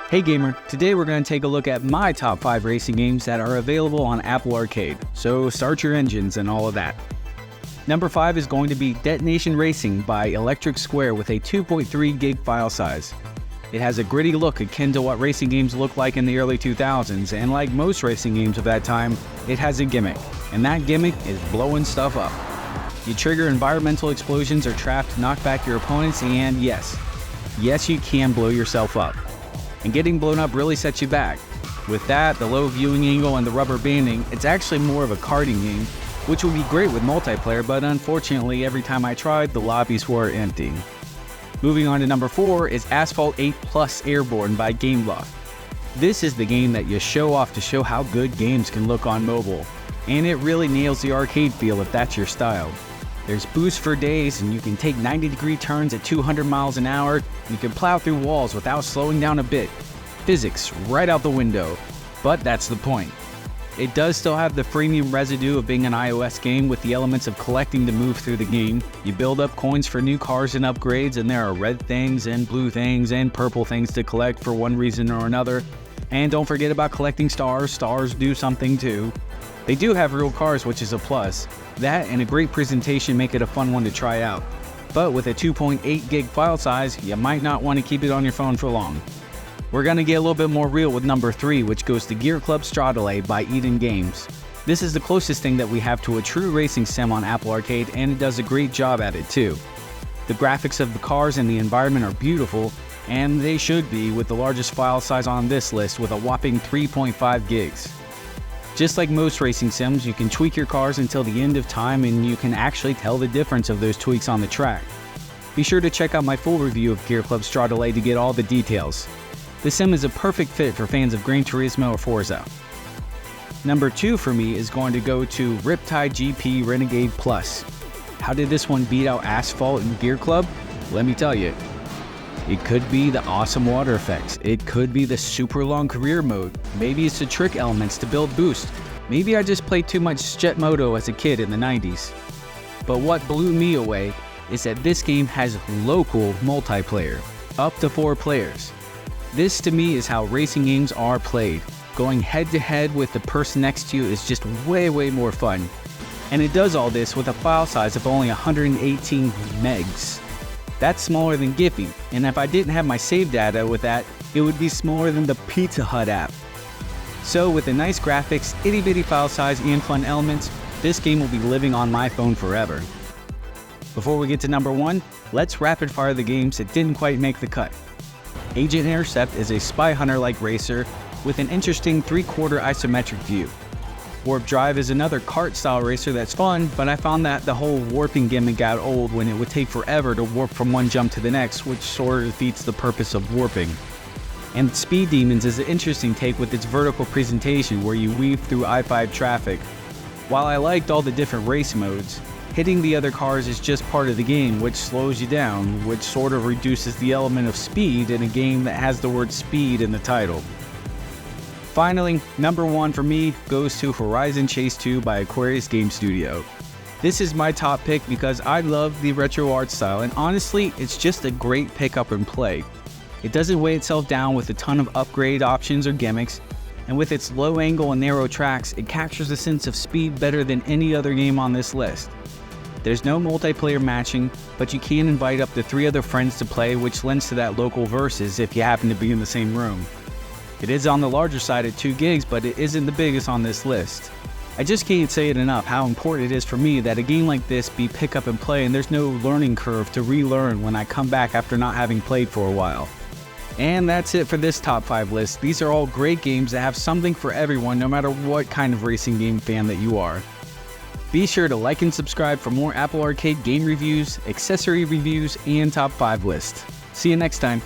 Hey gamer, today we're going to take a look at my top 5 racing games that are available on Apple Arcade, so start your engines and all of that. Number 5 is going to be Detonation Racing by Electric Square with a 2.3 gig file size. It has a gritty look akin to what racing games looked like in the early 2000s, and like most racing games of that time, it has a gimmick, and that gimmick is blowing stuff up. You trigger environmental explosions or traps to knock back your opponents, and yes, you can blow yourself up. And getting blown up really sets you back. With that, the low viewing angle and the rubber banding, it's actually more of a karting game, which would be great with multiplayer, but unfortunately every time I tried, the lobbies were empty. Moving on to number 4 is Asphalt 8 Plus Airborne by Gameloft. This is the game that you show off to show how good games can look on mobile, and it really nails the arcade feel if that's your style. There's boost for days, and you can take 90-degree turns at 200 miles an hour. You can plow through walls without slowing down a bit. Physics right out the window, but that's the point. It does still have the freemium residue of being an iOS game with the elements of collecting to move through the game. You build up coins for new cars and upgrades, and there are red things and blue things and purple things to collect for one reason or another. And don't forget about collecting stars. Stars do something too. They do have real cars, which is a plus. That and a great presentation make it a fun one to try out. But with a 2.8 gig file size, you might not want to keep it on your phone for long. We're going to get a little bit more real with number 3, which goes to Gear Club Strada by Eden Games. This is the closest thing that we have to a true racing sim on Apple Arcade, and it does a great job at it too. The graphics of the cars and the environment are beautiful, and they should be, with the largest file size on this list with a whopping 3.5 gigs. Just like most racing sims, you can tweak your cars until the end of time, and you can actually tell the difference of those tweaks on the track. Be sure to check out my full review of Gear Club Strada to get all the details. The sim is a perfect fit for fans of Gran Turismo or Forza. Number 2 for me is going to go to Riptide GP Renegade Plus. How did this one beat out Asphalt and Gear Club? Let me tell you. It could be the awesome water effects. It could be the super long career mode. Maybe it's the trick elements to build boost. Maybe I just played too much Jet Moto as a kid in the 90s. But what blew me away is that this game has local multiplayer, up to 4 players. This to me is how racing games are played. Going head to head with the person next to you is just way more fun. And it does all this with a file size of only 118 megs. That's smaller than Giphy, and if I didn't have my save data with that, it would be smaller than the Pizza Hut app. So with the nice graphics, itty bitty file size, and fun elements, this game will be living on my phone forever. Before we get to number 1, let's rapid fire the games that didn't quite make the cut. Agent Intercept is a spy hunter-like racer with an interesting 3/4 isometric view. Warp Drive is another kart-style racer that's fun, but I found that the whole warping gimmick got old when it would take forever to warp from one jump to the next, which sort of defeats the purpose of warping. And Speed Demons is an interesting take with its vertical presentation where you weave through I-5 traffic. While I liked all the different race modes, hitting the other cars is just part of the game, which slows you down, which sort of reduces the element of speed in a game that has the word speed in the title. Finally, number 1 for me goes to Horizon Chase 2 by Aquarius Game Studio. This is my top pick because I love the retro art style, and honestly, it's just a great pick up and play. It doesn't weigh itself down with a ton of upgrade options or gimmicks, and with its low angle and narrow tracks, it captures a sense of speed better than any other game on this list. There's no multiplayer matching, but you can invite up to 3 other friends to play, which lends to that local versus if you happen to be in the same room. It is on the larger side at 2 gigs, but it isn't the biggest on this list. I just can't say it enough how important it is for me that a game like this be pick up and play, and there's no learning curve to relearn when I come back after not having played for a while. And that's it for this top 5 list. These are all great games that have something for everyone, no matter what kind of racing game fan that you are. Be sure to like and subscribe for more Apple Arcade game reviews, accessory reviews, and top 5 lists. See you next time.